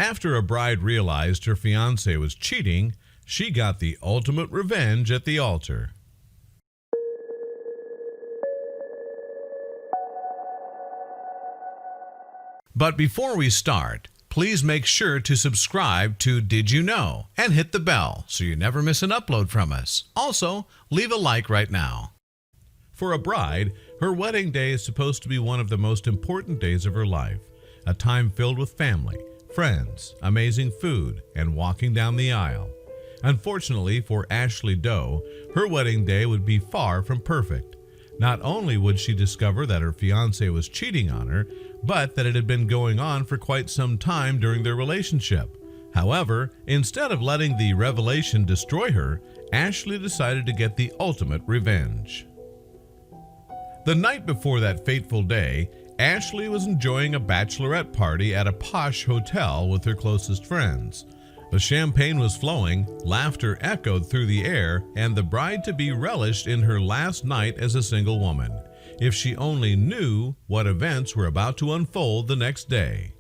After a bride realized her fiancé was cheating, she got the ultimate revenge at the altar. But before we start, please make sure to subscribe to Did You Know and hit the bell so you never miss an upload from us. Also, leave a like right now. For a bride, her wedding day is supposed to be one of the most important days of her life, a time filled with family, friends, amazing food, and walking down the aisle. Unfortunately for Ashley Doe, her wedding day would be far from perfect. Not only would she discover that her fiancé was cheating on her, but that it had been going on for quite some time during their relationship. However, instead of letting the revelation destroy her, Ashley decided to get the ultimate revenge. The night before that fateful day, Ashley was enjoying a bachelorette party at a posh hotel with her closest friends. The champagne was flowing, laughter echoed through the air, and the bride-to-be relished in her last night as a single woman. If she only knew what events were about to unfold the next day.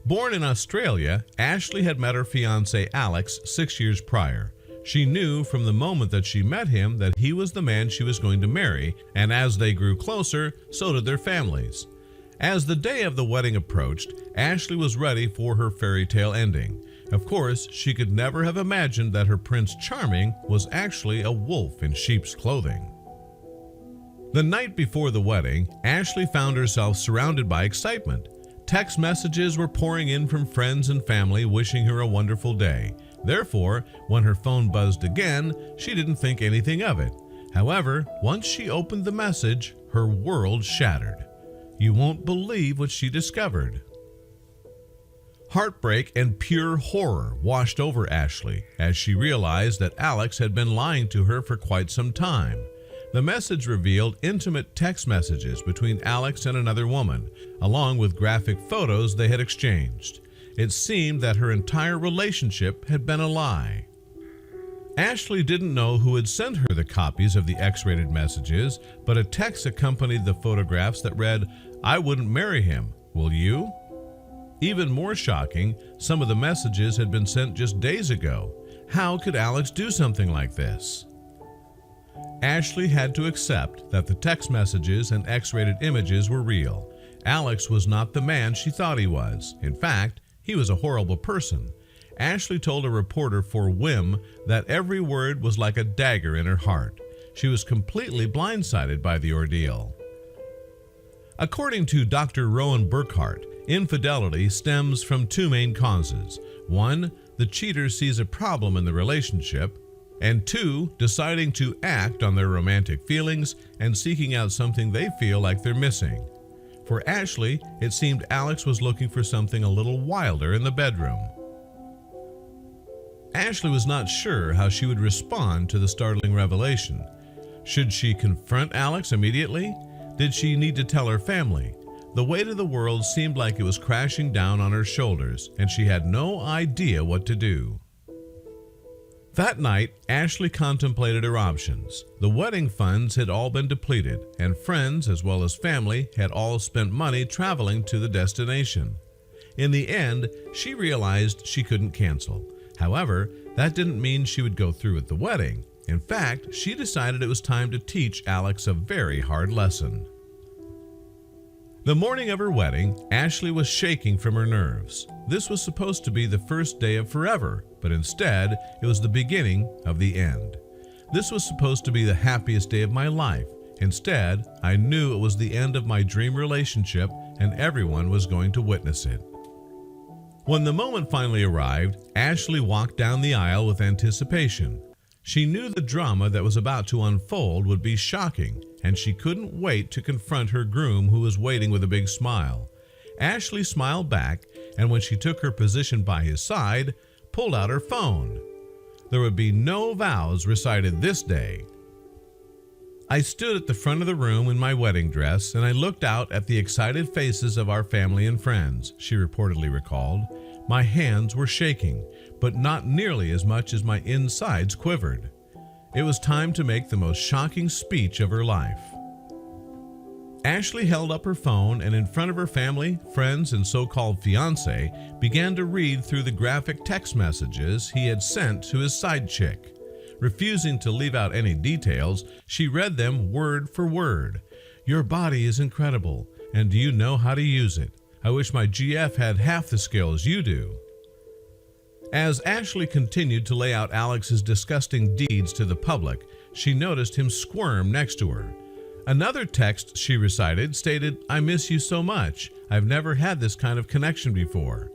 Born in Australia, Ashley had met her fiancé Alex 6 years prior. She knew from the moment that she met him that he was the man she was going to marry, and as they grew closer, so did their families. As the day of the wedding approached, Ashley was ready for her fairy tale ending. Of course, she could never have imagined that her Prince Charming was actually a wolf in sheep's clothing. The night before the wedding, Ashley found herself surrounded by excitement. Text messages were pouring in from friends and family wishing her a wonderful day. Therefore, when her phone buzzed again, she didn't think anything of it. However, once she opened the message, her world shattered. You won't believe what she discovered. Heartbreak and pure horror washed over Ashley as she realized that Alex had been lying to her for quite some time. The message revealed intimate text messages between Alex and another woman, along with graphic photos they had exchanged. It seemed that her entire relationship had been a lie. Ashley didn't know who had sent her the copies of the X-rated messages, but a text accompanied the photographs that read, "I wouldn't marry him. Will you?" Even more shocking, some of the messages had been sent just days ago. How could Alex do something like this? Ashley had to accept that the text messages and X-rated images were real. Alex was not the man she thought he was. In fact, he was a horrible person. Ashley told a reporter for Whim that every word was like a dagger in her heart. She was completely blindsided by the ordeal. According to Dr. Rowan Burkhart, infidelity stems from two main causes. One, the cheater sees a problem in the relationship, and two, deciding to act on their romantic feelings and seeking out something they feel like they're missing. For Ashley, it seemed Alex was looking for something a little wilder in the bedroom. Ashley was not sure how she would respond to the startling revelation. Should she confront Alex immediately? Did she need to tell her family? The weight of the world seemed like it was crashing down on her shoulders, and she had no idea what to do. That night, Ashley contemplated her options. The wedding funds had all been depleted, and friends as well as family had all spent money traveling to the destination. In the end, she realized she couldn't cancel. However, that didn't mean she would go through with the wedding. In fact, she decided it was time to teach Alex a very hard lesson. The morning of her wedding, Ashley was shaking from her nerves. This was supposed to be the first day of forever, but instead, it was the beginning of the end. This was supposed to be the happiest day of my life. Instead, I knew it was the end of my dream relationship and everyone was going to witness it. When the moment finally arrived, Ashley walked down the aisle with anticipation. She knew the drama that was about to unfold would be shocking, and she couldn't wait to confront her groom who was waiting with a big smile. Ashley smiled back, and when she took her position by his side, pulled out her phone. There would be no vows recited this day. I stood at the front of the room in my wedding dress, and I looked out at the excited faces of our family and friends, she reportedly recalled. My hands were shaking, but not nearly as much as my insides quivered. It was time to make the most shocking speech of her life. Ashley held up her phone and in front of her family, friends, and so-called fiance began to read through the graphic text messages he had sent to his side chick. Refusing to leave out any details, she read them word for word. "Your body is incredible, and do you know how to use it? I wish my GF had half the skills you do." As Ashley continued to lay out Alex's disgusting deeds to the public, she noticed him squirm next to her. Another text she recited stated, "I miss you so much. I've never had this kind of connection before."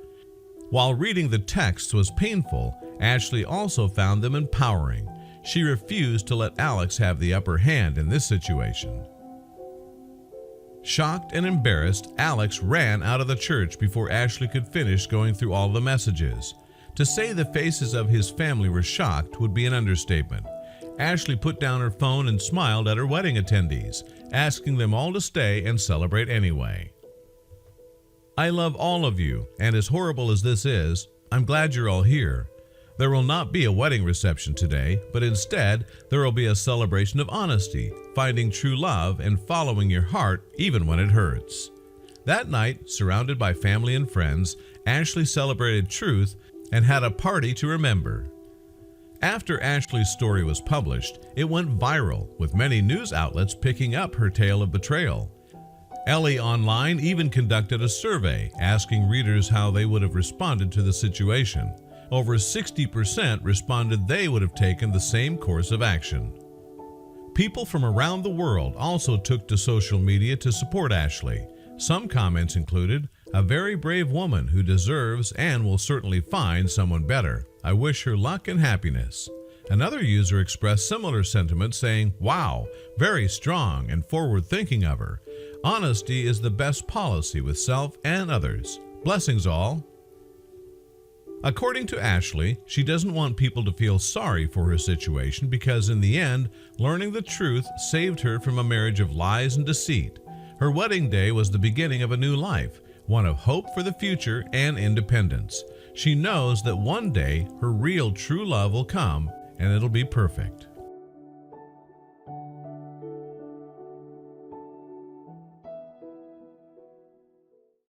While reading the texts was painful, Ashley also found them empowering. She refused to let Alex have the upper hand in this situation. Shocked and embarrassed, Alex ran out of the church before Ashley could finish going through all the messages. To say the faces of his family were shocked would be an understatement. Ashley put down her phone and smiled at her wedding attendees, asking them all to stay and celebrate anyway. "I love all of you, and as horrible as this is, I'm glad you're all here. There will not be a wedding reception today, but instead there will be a celebration of honesty, finding true love, and following your heart even when it hurts." That night, surrounded by family and friends, Ashley celebrated truth and had a party to remember. After Ashley's story was published, it went viral, with many news outlets picking up her tale of betrayal. Ellie Online even conducted a survey asking readers how they would have responded to the situation. Over 60% responded they would have taken the same course of action. People from around the world also took to social media to support Ashley. Some comments included, "A very brave woman who deserves and will certainly find someone better. I wish her luck and happiness." Another user expressed similar sentiments saying, "Wow, very strong and forward-thinking of her. Honesty is the best policy with self and others. Blessings all." According to Ashley, she doesn't want people to feel sorry for her situation because in the end, learning the truth saved her from a marriage of lies and deceit. Her wedding day was the beginning of a new life, one of hope for the future and independence. She knows that one day her real true love will come and it'll be perfect.